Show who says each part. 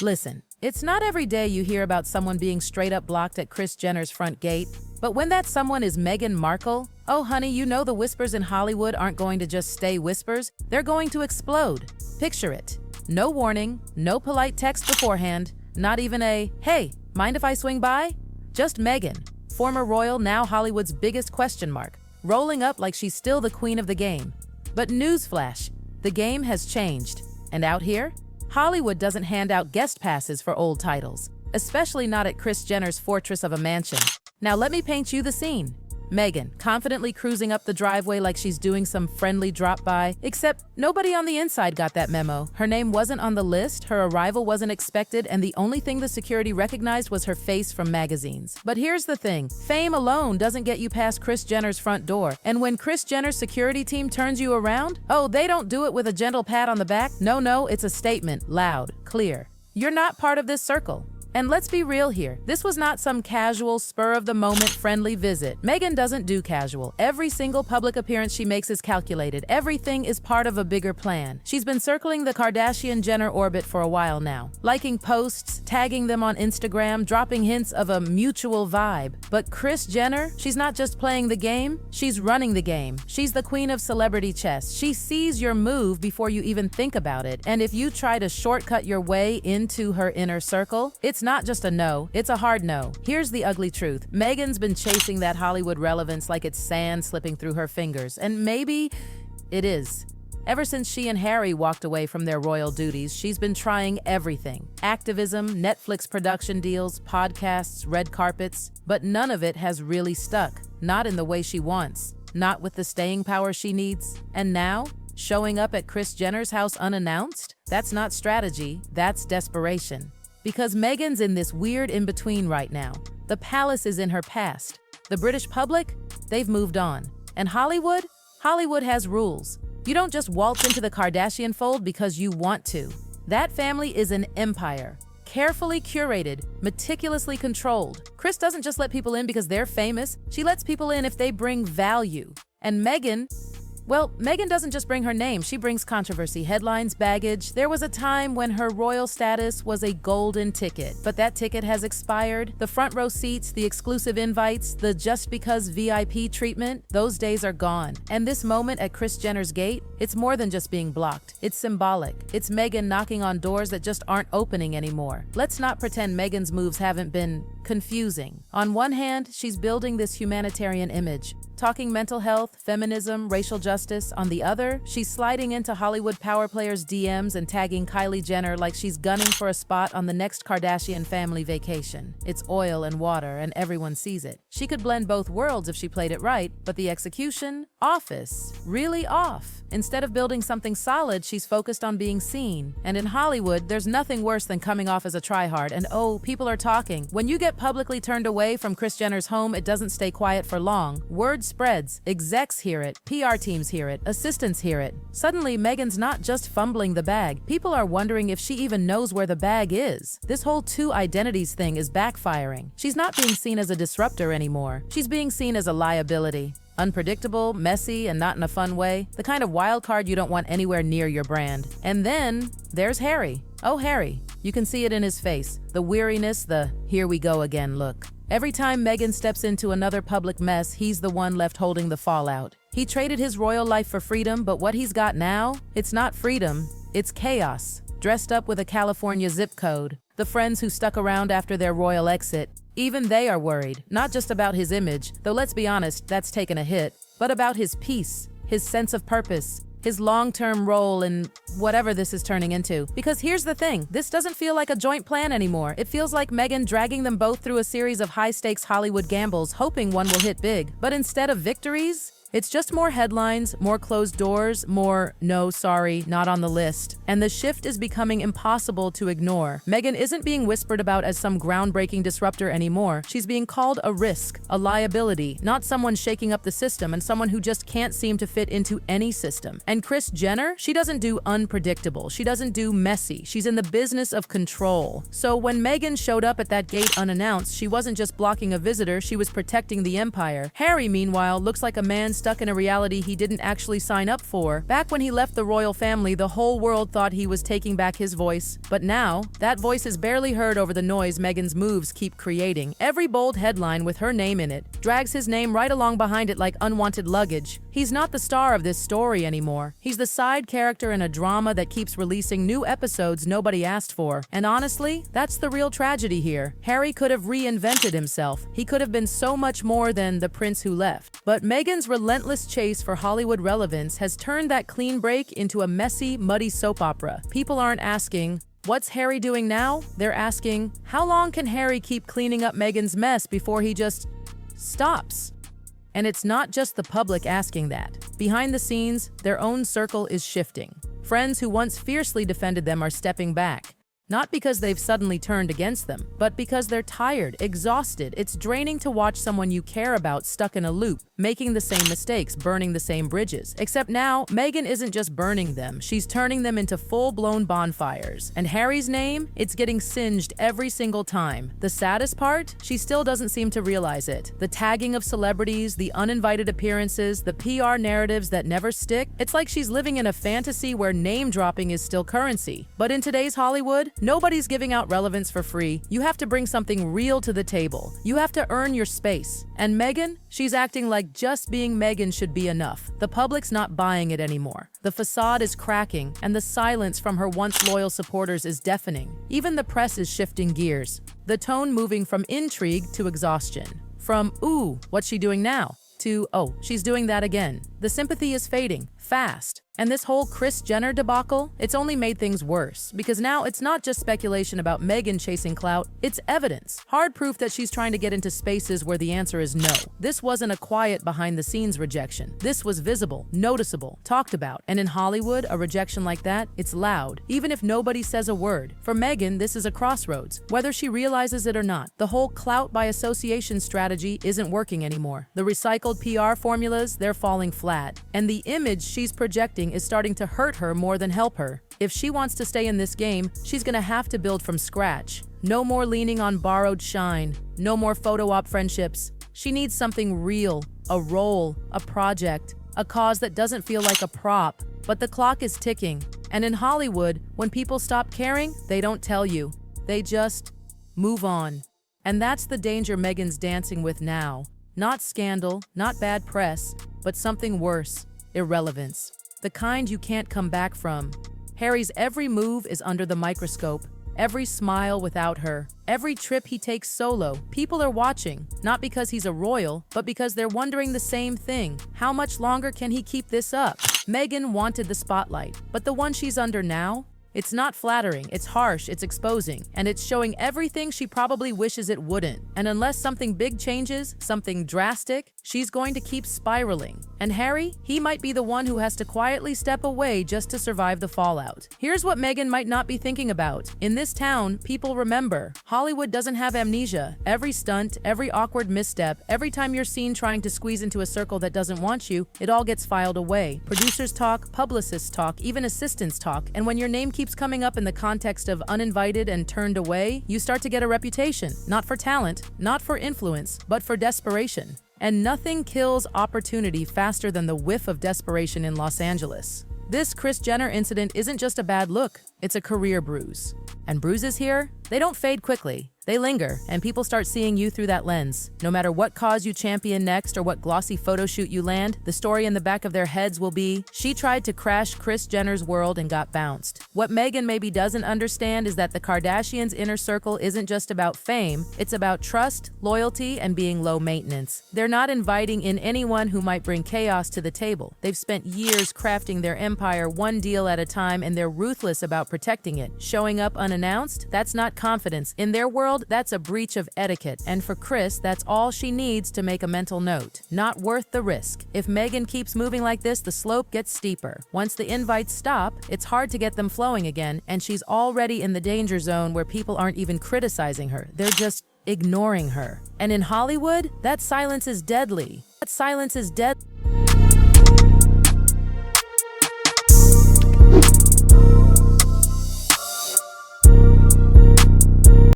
Speaker 1: Listen, it's not every day you hear about someone being straight up blocked at Kris Jenner's front gate, but when that someone is Meghan Markle, oh honey, you know the whispers in Hollywood aren't going to just stay whispers, they're going to explode. Picture it. No warning, no polite text beforehand, not even a, hey, mind if I swing by? Just Meghan, former royal, now Hollywood's biggest question mark, rolling up like she's still the queen of the game. But newsflash, the game has changed. And out here, Hollywood doesn't hand out guest passes for old titles, especially not at Kris Jenner's fortress of a mansion. Now let me paint you the scene. Meghan, confidently cruising up the driveway like she's doing some friendly drop-by, except nobody on the inside got that memo. Her name wasn't on the list, her arrival wasn't expected, and the only thing the security recognized was her face from magazines. But here's the thing, fame alone doesn't get you past Kris Jenner's front door. And when Kris Jenner's security team turns you around, oh, they don't do it with a gentle pat on the back. No, it's a statement, loud, clear. You're not part of this circle. And let's be real here, this was not some casual, spur-of-the-moment friendly visit. Meghan doesn't do casual. Every single public appearance she makes is calculated. Everything is part of a bigger plan. She's been circling the Kardashian-Jenner orbit for a while now, liking posts, tagging them on Instagram, dropping hints of a mutual vibe. But Kris Jenner, she's not just playing the game, she's running the game. She's the queen of celebrity chess. She sees your move before you even think about it. And if you try to shortcut your way into her inner circle, it's not just a no, it's a hard no. Here's the ugly truth. Meghan's been chasing that Hollywood relevance like it's sand slipping through her fingers, and maybe it is. Ever since she and Harry walked away from their royal duties, she's been trying everything. Activism, Netflix production deals, podcasts, red carpets, but none of it has really stuck. Not in the way she wants, not with the staying power she needs. And now, showing up at Kris Jenner's house unannounced? That's not strategy, that's desperation. Because Meghan's in this weird in-between right now. The palace is in her past. The British public? They've moved on. And Hollywood? Hollywood has rules. You don't just waltz into the Kardashian fold because you want to. That family is an empire. Carefully curated, meticulously controlled. Kris doesn't just let people in because they're famous. She lets people in if they bring value. And Meghan, well, Meghan doesn't just bring her name, she brings controversy, headlines, baggage. There was a time when her royal status was a golden ticket, but that ticket has expired. The front row seats, the exclusive invites, the just because VIP treatment, those days are gone. And this moment at Kris Jenner's gate, it's more than just being blocked. It's symbolic. It's Meghan knocking on doors that just aren't opening anymore. Let's not pretend Meghan's moves haven't been confusing. On one hand, she's building this humanitarian image, talking mental health, feminism, racial justice. On the other, she's sliding into Hollywood power players' DMs and tagging Kylie Jenner like she's gunning for a spot on the next Kardashian family vacation. It's oil and water, and everyone sees it. She could blend both worlds if she played it right, but the execution? Office. Really off. Instead of building something solid, she's focused on being seen. And in Hollywood, there's nothing worse than coming off as a tryhard and, oh, people are talking. When you get publicly turned away from Kris Jenner's home, it doesn't stay quiet for long. Word spreads. Execs hear it. PR teams hear it. Assistants hear it. Suddenly, Meghan's not just fumbling the bag. People are wondering if she even knows where the bag is. This whole two identities thing is backfiring. She's not being seen as a disruptor anymore. She's being seen as a liability. Unpredictable, messy, and not in a fun way. The kind of wild card you don't want anywhere near your brand. And then there's Harry. Oh, Harry. You can see it in his face. The weariness, the here we go again look. Every time Meghan steps into another public mess, he's the one left holding the fallout. He traded his royal life for freedom, but what he's got now, it's not freedom, it's chaos. Dressed up with a California zip code. The friends who stuck around after their royal exit, even they are worried, not just about his image, though let's be honest, that's taken a hit, but about his peace, his sense of purpose, his long-term role in whatever this is turning into. Because here's the thing, this doesn't feel like a joint plan anymore. It feels like Meghan dragging them both through a series of high-stakes Hollywood gambles, hoping one will hit big. But instead of victories, it's just more headlines, more closed doors, more no, sorry, not on the list. And the shift is becoming impossible to ignore. Meghan isn't being whispered about as some groundbreaking disruptor anymore. She's being called a risk, a liability, not someone shaking up the system and someone who just can't seem to fit into any system. And Kris Jenner, she doesn't do unpredictable. She doesn't do messy. She's in the business of control. So when Meghan showed up at that gate unannounced, she wasn't just blocking a visitor, she was protecting the empire. Harry, meanwhile, looks like a man stuck in a reality he didn't actually sign up for. Back when he left the royal family, the whole world thought he was taking back his voice. But now, that voice is barely heard over the noise Meghan's moves keep creating. Every bold headline with her name in it drags his name right along behind it like unwanted luggage. He's not the star of this story anymore. He's the side character in a drama that keeps releasing new episodes nobody asked for. And honestly, that's the real tragedy here. Harry could have reinvented himself. He could have been so much more than the prince who left. But Meghan's relentless chase for Hollywood relevance has turned that clean break into a messy, muddy soap opera. People aren't asking, "What's Harry doing now?" They're asking, "How long can Harry keep cleaning up Meghan's mess before he just stops?" And it's not just the public asking that. Behind the scenes, their own circle is shifting. Friends who once fiercely defended them are stepping back. Not because they've suddenly turned against them, but because they're tired, exhausted. It's draining to watch someone you care about stuck in a loop, making the same mistakes, burning the same bridges. Except now, Meghan isn't just burning them, she's turning them into full-blown bonfires. And Harry's name, it's getting singed every single time. The saddest part? She still doesn't seem to realize it. The tagging of celebrities, the uninvited appearances, the PR narratives that never stick. It's like she's living in a fantasy where name-dropping is still currency. But in today's Hollywood, nobody's giving out relevance for free. You have to bring something real to the table. You have to earn your space. And Meghan? She's acting like just being Meghan should be enough. The public's not buying it anymore. The facade is cracking, and the silence from her once loyal supporters is deafening. Even the press is shifting gears. The tone moving from intrigue to exhaustion. From, "Ooh, what's she doing now?" to, "Oh, she's doing that again." The sympathy is fading, fast. And this whole Kris Jenner debacle, it's only made things worse, because now it's not just speculation about Meghan chasing clout, it's evidence. Hard proof that she's trying to get into spaces where the answer is no. This wasn't a quiet behind-the-scenes rejection. This was visible, noticeable, talked about. And in Hollywood, a rejection like that, it's loud, even if nobody says a word. For Meghan, this is a crossroads, whether she realizes it or not. The whole clout by association strategy isn't working anymore. The recycled PR formulas, they're falling flat. And the image she's projecting is starting to hurt her more than help her. If she wants to stay in this game, she's gonna have to build from scratch. No more leaning on borrowed shine. No more photo op friendships. She needs something real, a role, a project, a cause that doesn't feel like a prop. But the clock is ticking. And in Hollywood, when people stop caring, they don't tell you. They just move on. And that's the danger Meghan's dancing with now. Not scandal, not bad press, but something worse, irrelevance. The kind you can't come back from. Harry's every move is under the microscope. Every smile without her. Every trip he takes solo. People are watching, not because he's a royal, but because they're wondering the same thing. How much longer can he keep this up? Meghan wanted the spotlight, but the one she's under now? It's not flattering, it's harsh, it's exposing, and it's showing everything she probably wishes it wouldn't. And unless something big changes, something drastic, she's going to keep spiraling. And Harry, he might be the one who has to quietly step away just to survive the fallout. Here's what Meghan might not be thinking about. In this town, people remember. Hollywood doesn't have amnesia. Every stunt, every awkward misstep, every time you're seen trying to squeeze into a circle that doesn't want you, it all gets filed away. Producers talk, publicists talk, even assistants talk, and when your name keeps coming up in the context of uninvited and turned away, you start to get a reputation, not for talent, not for influence, but for desperation. And nothing kills opportunity faster than the whiff of desperation in Los Angeles. This Kris Jenner incident isn't just a bad look, it's a career bruise. And bruises here, they don't fade quickly. They linger, and people start seeing you through that lens. No matter what cause you champion next or what glossy photo shoot you land, the story in the back of their heads will be, "She tried to crash Kris Jenner's world and got bounced." What Meghan maybe doesn't understand is that the Kardashians' inner circle isn't just about fame, it's about trust, loyalty, and being low maintenance. They're not inviting in anyone who might bring chaos to the table. They've spent years crafting their empire one deal at a time, and they're ruthless about protecting it. Showing up unannounced? That's not confidence. In their world, that's a breach of etiquette, and for Kris, that's all she needs to make a mental note. Not worth the risk. If Meghan keeps moving like this, the slope gets steeper. Once the invites stop, it's hard to get them flowing again, and she's already in the danger zone where people aren't even criticizing her. They're just ignoring her. And in Hollywood, that silence is deadly. That silence is deadly.